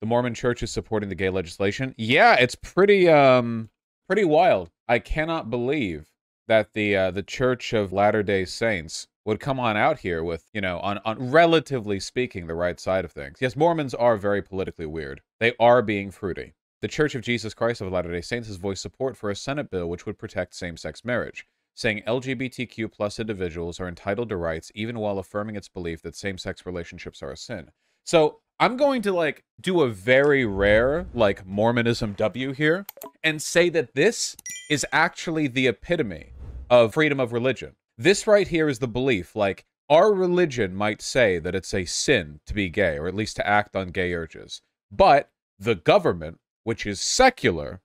The Mormon Church is supporting the gay legislation. Yeah, it's pretty wild. I cannot believe that the Church of Latter-day Saints would come on out here with, you know, on relatively speaking, the right side of things. Yes, Mormons are very politically weird. They are being fruity. The Church of Jesus Christ of Latter-day Saints has voiced support for a Senate bill which would protect same-sex marriage, saying LGBTQ plus individuals are entitled to rights even while affirming its belief that same-sex relationships are a sin. So I'm going to like do a very rare like Mormonism W here and say that this is actually the epitome of freedom of religion. This right here is the belief, like, our religion might say that it's a sin to be gay, or at least to act on gay urges. But the government, which is secular,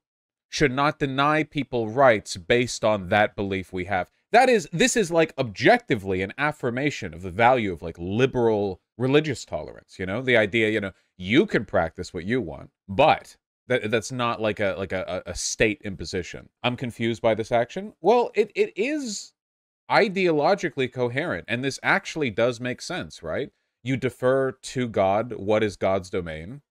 should not deny people rights based on that belief we have. This is like objectively an affirmation of the value of like liberal religious tolerance, you know? The idea, you know, you can practice what you want, but that's not like a state imposition. I'm confused by this action. Well, it is ideologically coherent, and this actually does make sense, right? You defer to God, what is God's domain,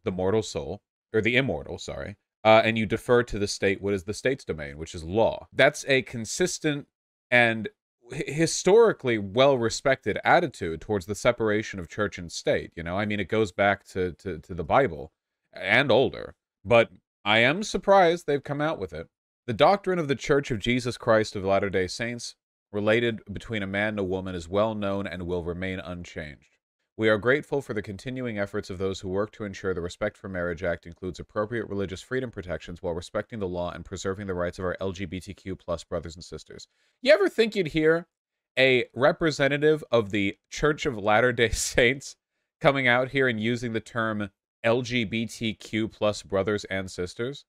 the mortal soul, or the immortal, sorry, and you defer to the state, what is the state's domain, which is law. That's a consistent and historically well-respected attitude towards the separation of church and state, you know? I mean, it goes back to the Bible, and older, but I am surprised they've come out with it. The doctrine of the Church of Jesus Christ of Latter-day Saints related between a man and a woman is well known and will remain unchanged. We are grateful for the continuing efforts of those who work to ensure the Respect for Marriage Act includes appropriate religious freedom protections while respecting the law and preserving the rights of our LGBTQ plus brothers and sisters. You ever think you'd hear a representative of the Church of Latter-day Saints coming out here and using the term LGBTQ plus brothers and sisters?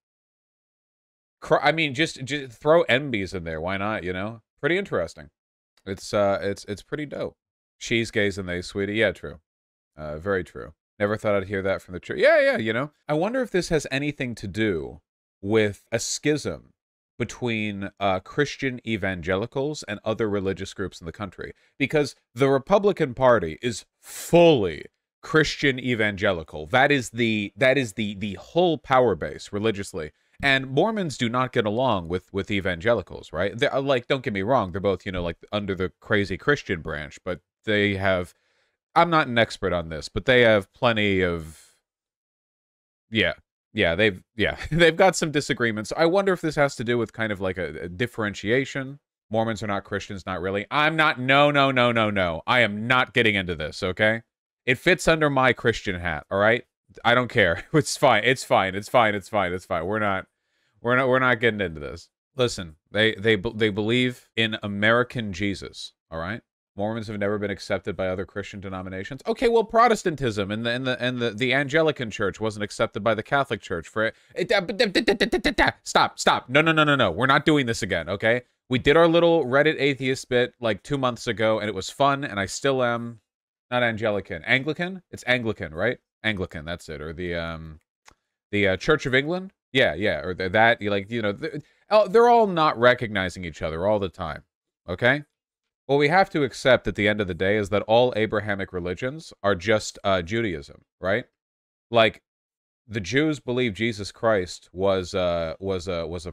I mean, just throw NBs in there. Why not, you know? Pretty interesting. It's pretty dope. She's gays and they, sweetie. Yeah, true. Very true. Never thought I'd hear that from the church. Yeah, you know. I wonder if this has anything to do with a schism between Christian evangelicals and other religious groups in the country. Because the Republican Party is fully Christian evangelical. That is the whole power base religiously. And Mormons do not get along with evangelicals, right? They're, like, don't get me wrong, they're both, you know, like under the crazy Christian branch, but they have, I'm not an expert on this, but they have plenty of, they've got some disagreements. I wonder if this has to do with kind of like a differentiation. Mormons are not Christians, not really. I'm not, no. I am not getting into this, okay? It fits under my Christian hat, all right? I don't care. It's fine. We're not getting into this. Listen, they believe in American Jesus, all right? Mormons have never been accepted by other Christian denominations. Okay, well, Protestantism and the Anglican Church wasn't accepted by the Catholic Church for it. Stop. No. We're not doing this again, okay? We did our little Reddit atheist bit like 2 months ago, and it was fun, and I still am. Not Anglican. Anglican? It's Anglican, right? Anglican, that's it. Or the Church of England? Yeah, or that, like, you know, they're all not recognizing each other all the time, okay? What we have to accept at the end of the day is that all Abrahamic religions are just Judaism, right? Like, the Jews believe Jesus Christ was a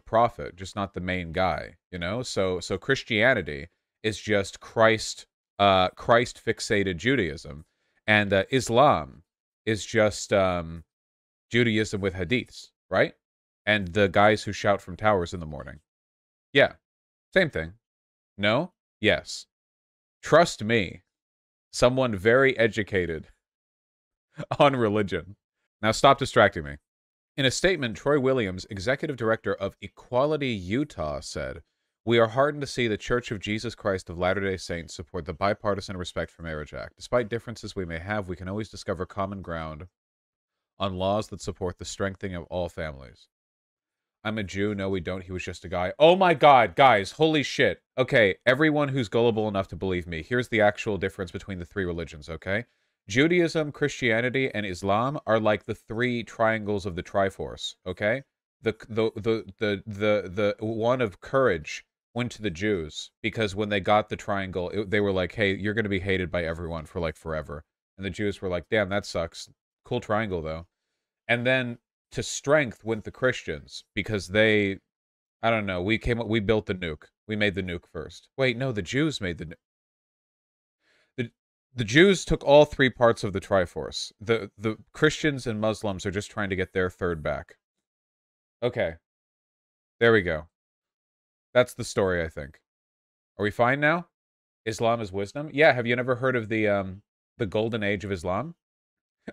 prophet, just not the main guy, you know? So Christianity is just Christ fixated Judaism, and Islam is just Judaism with hadiths, right? And the guys who shout from towers in the morning. Yeah, same thing. No? Yes. Trust me, someone very educated on religion. Now stop distracting me. In a statement, Troy Williams, executive director of Equality Utah, said, "We are heartened to see the Church of Jesus Christ of Latter-day Saints support the Bipartisan Respect for Marriage Act. Despite differences we may have, we can always discover common ground on laws that support the strengthening of all families." I'm a Jew. No, we don't. He was just a guy. Oh my God, guys. Holy shit. Okay, everyone who's gullible enough to believe me, here's the actual difference between the three religions, okay? Judaism, Christianity, and Islam are like the three triangles of the Triforce, okay? The one of courage went to the Jews because when they got the triangle, they were like, hey, you're going to be hated by everyone for like forever. And the Jews were like, damn, that sucks. Cool triangle, though. And then to strength went the Christians because they, I don't know, we built the nuke. We made the nuke first. Wait, no, the Jews made the nuke. The Jews took all three parts of the Triforce. The Christians and Muslims are just trying to get their third back. Okay. There we go. That's the story, I think. Are we fine now? Islam is wisdom? Yeah, have you never heard of the golden age of Islam?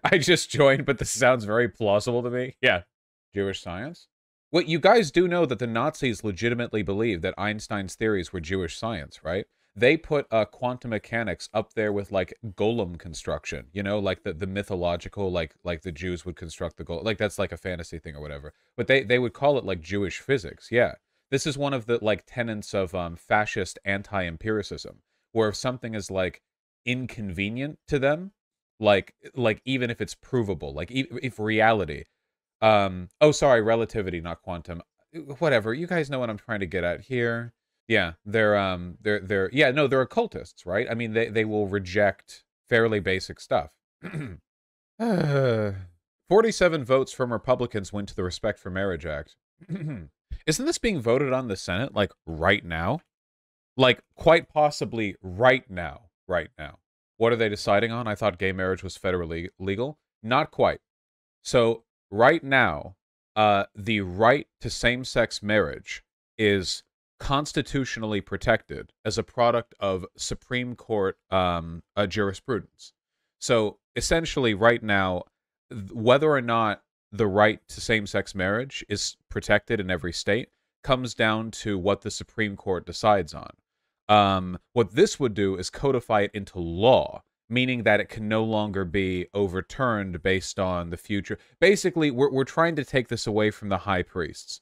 I just joined, but this sounds very plausible to me. Yeah. Jewish science? Well, you guys do know that the Nazis legitimately believed that Einstein's theories were Jewish science, right? They put quantum mechanics up there with, like, golem construction, you know, like the mythological, like the Jews would construct the golem. Like, that's like a fantasy thing or whatever. But they would call it, like, Jewish physics, yeah. This is one of the, like, tenets of fascist anti-empiricism, where if something is, like, inconvenient to them, like even if it's provable, like if reality, oh, sorry, relativity, not quantum, whatever, you guys know what I'm trying to get at here. Yeah, they're yeah, no, they're occultists, right? I mean, they will reject fairly basic stuff. 47 votes from Republicans went to the Respect for Marriage Act. Isn't this being voted on the Senate, like, right now? Like, quite possibly right now. Right now. What are they deciding on? I thought gay marriage was federally legal. Not quite. So, right now, the right to same-sex marriage is constitutionally protected as a product of Supreme Court jurisprudence. So, essentially, right now, whether or not the right to same-sex marriage is protected in every state comes down to what the Supreme Court decides on. What this would do is codify it into law, meaning that it can no longer be overturned based on the future. Basically, we're trying to take this away from the high priests.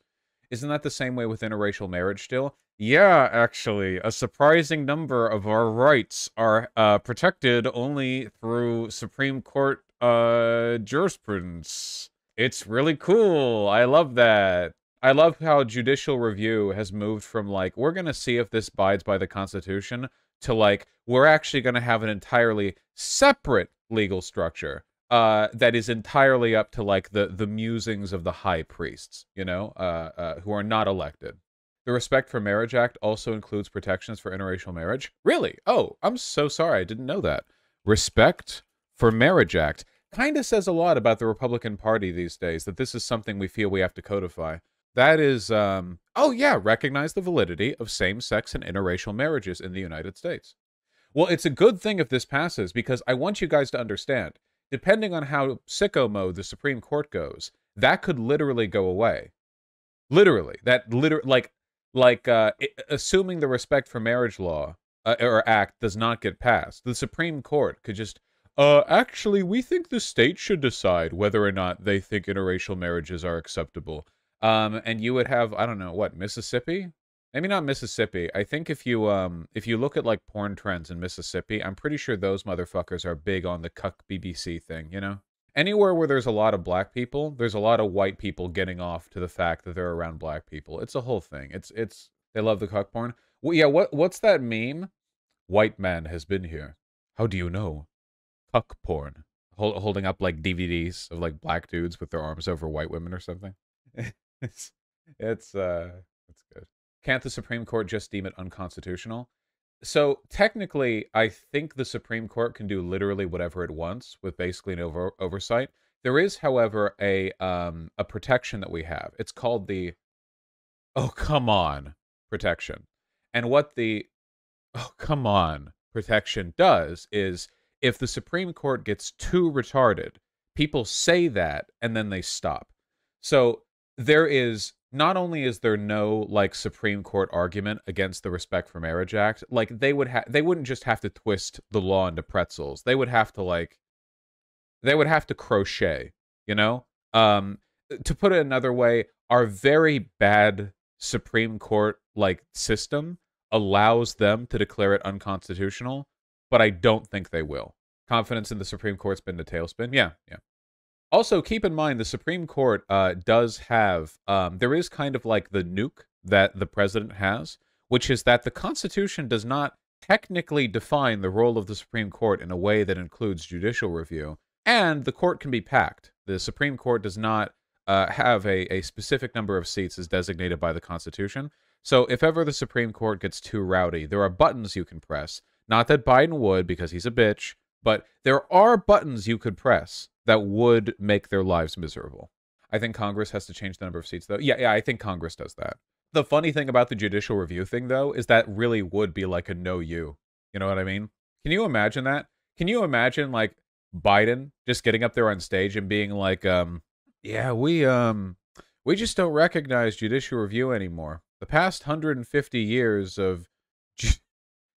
Isn't that the same way with interracial marriage still? Yeah, actually, a surprising number of our rights are protected only through Supreme Court jurisprudence. It's really cool. I love that. I love how judicial review has moved from, like, we're going to see if this abides by the Constitution, to, like, we're actually going to have an entirely separate legal structure that is entirely up to, like, the musings of the high priests, you know, who are not elected. The Respect for Marriage Act also includes protections for interracial marriage. Really? Oh, I'm so sorry. I didn't know that. Respect for Marriage Act kind of says a lot about the Republican Party these days, that this is something we feel we have to codify. That is, oh yeah, recognize the validity of same-sex and interracial marriages in the United States. Well, it's a good thing if this passes, because I want you guys to understand, depending on how sicko mode the Supreme Court goes, that could literally go away. Literally. That assuming the Respect for Marriage law, or act, does not get passed, the Supreme Court could just, actually, we think the state should decide whether or not they think interracial marriages are acceptable. And you would have, I don't know, what, Mississippi? Maybe not Mississippi. I think if you look at, like, porn trends in Mississippi, I'm pretty sure those motherfuckers are big on the cuck BBC thing, you know? Anywhere where there's a lot of black people, there's a lot of white people getting off to the fact that they're around black people. It's a whole thing. They love the cuck porn. Well, yeah, what's that meme? White man has been here. How do you know? Cuck porn. Holding up, like, DVDs of, like, black dudes with their arms over white women or something. It's good. Can't the Supreme Court just deem it unconstitutional? So technically, I think the Supreme Court can do literally whatever it wants with basically no oversight. There is, however, a protection that we have. It's called the "oh come on" protection, and what the "oh come on" protection does is, if the Supreme Court gets too retarded, people say that and then they stop. So there is, not only is there no, like, Supreme Court argument against the Respect for Marriage Act, like, they wouldn't just have to twist the law into pretzels. They would have to crochet, you know? To put it another way, our very bad Supreme Court, like, system allows them to declare it unconstitutional, but I don't think they will. Confidence in the Supreme Court's been to tailspin? Yeah. Also, keep in mind, the Supreme Court does have, there is kind of like the nuke that the president has, which is that the Constitution does not technically define the role of the Supreme Court in a way that includes judicial review, and the court can be packed. The Supreme Court does not have a specific number of seats as designated by the Constitution. So if ever the Supreme Court gets too rowdy, there are buttons you can press. Not that Biden would, because he's a bitch, but there are buttons you could press that would make their lives miserable. I think Congress has to change the number of seats, though. Yeah, I think Congress does that. The funny thing about the judicial review thing, though, is that really would be like a no you. You know what I mean? Can you imagine that? Can you imagine, like, Biden just getting up there on stage and being like, yeah, we just don't recognize judicial review anymore. The past 150 years of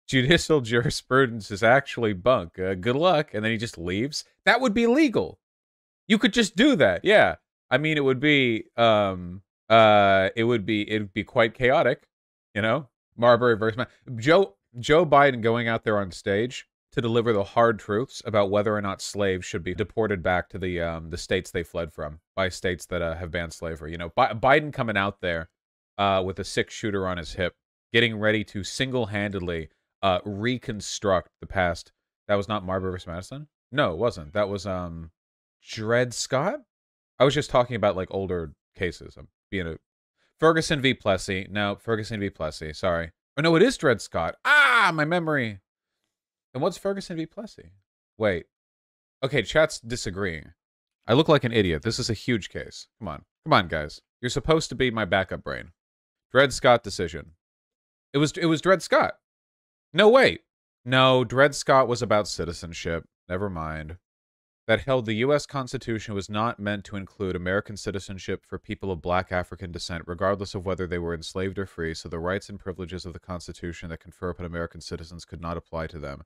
judicial jurisprudence is actually bunk. Good luck. And then he just leaves. That would be legal. You could just do that. Yeah. I mean, it'd be quite chaotic, you know? Marbury versus Joe Biden going out there on stage to deliver the hard truths about whether or not slaves should be deported back to the states they fled from by states that have banned slavery. You know, Biden coming out there with a 6-shooter on his hip, getting ready to single-handedly reconstruct the past. That was not Marbury versus Madison? No, it wasn't. That was Dred Scott? I was just talking about like older cases. I'm being a Ferguson v. Plessy. No, Ferguson v. Plessy. Sorry. Oh no, it is Dred Scott. Ah, my memory. And what's Ferguson v. Plessy? Wait. Okay, chat's disagreeing. I look like an idiot. This is a huge case. Come on. Come on, guys. You're supposed to be my backup brain. Dred Scott decision. It was Dred Scott. No, wait. No, Dred Scott was about citizenship. Never mind. That held the U.S. Constitution was not meant to include American citizenship for people of black African descent, regardless of whether they were enslaved or free, so the rights and privileges of the Constitution that confer upon American citizens could not apply to them.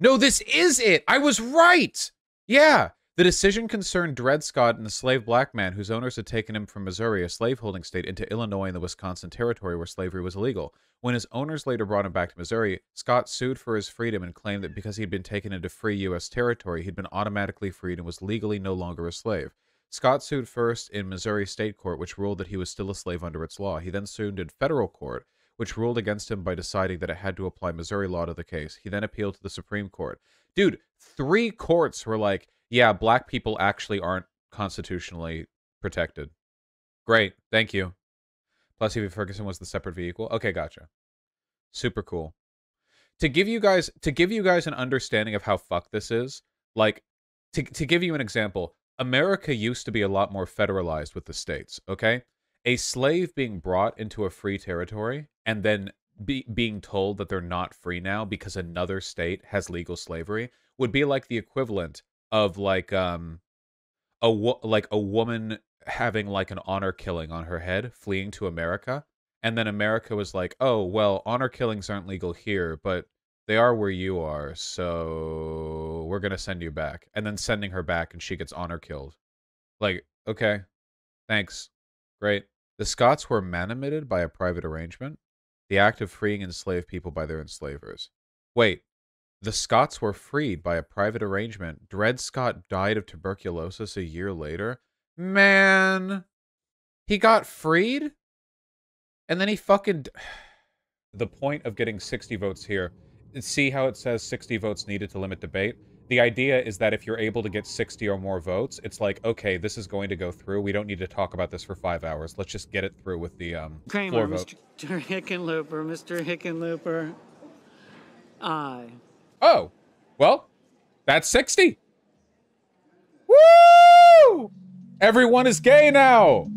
No, this is it! I was right! Yeah! The decision concerned Dred Scott, an enslaved black man whose owners had taken him from Missouri, a slaveholding state, into Illinois and the Wisconsin Territory where slavery was illegal. When his owners later brought him back to Missouri, Scott sued for his freedom and claimed that because he had been taken into free U.S. territory, he'd been automatically freed and was legally no longer a slave. Scott sued first in Missouri State Court, which ruled that he was still a slave under its law. He then sued in federal court, which ruled against him by deciding that it had to apply Missouri law to the case. He then appealed to the Supreme Court. Dude, 3 courts were like, yeah, black people actually aren't constitutionally protected. Great, thank you. Plessy v. Ferguson was the separate v equal. Okay, gotcha. Super cool. To give you guys an understanding of how fucked this is, like, to give you an example, America used to be a lot more federalized with the states, okay? A slave being brought into a free territory and then being told that they're not free now because another state has legal slavery would be like the equivalent of like a woman having like an honor killing on her head, fleeing to America, and then America was like, oh well, honor killings aren't legal here, but they are where you are, so we're gonna send you back, and then sending her back and she gets honor killed. Like, okay, thanks, great. The Scots were manumitted by a private arrangement, the act of freeing enslaved people by their enslavers. Wait. The Scots were freed by a private arrangement. Dred Scott died of tuberculosis a year later. Man, he got freed? And then he fucking... The point of getting 60 votes here, see how it says 60 votes needed to limit debate? The idea is that if you're able to get 60 or more votes, it's like, okay, this is going to go through. We don't need to talk about this for 5 hours. Let's just get it through with the floor vote. Mr. Hickenlooper. Aye. Oh, well, that's 60. Woo! Everyone is gay now.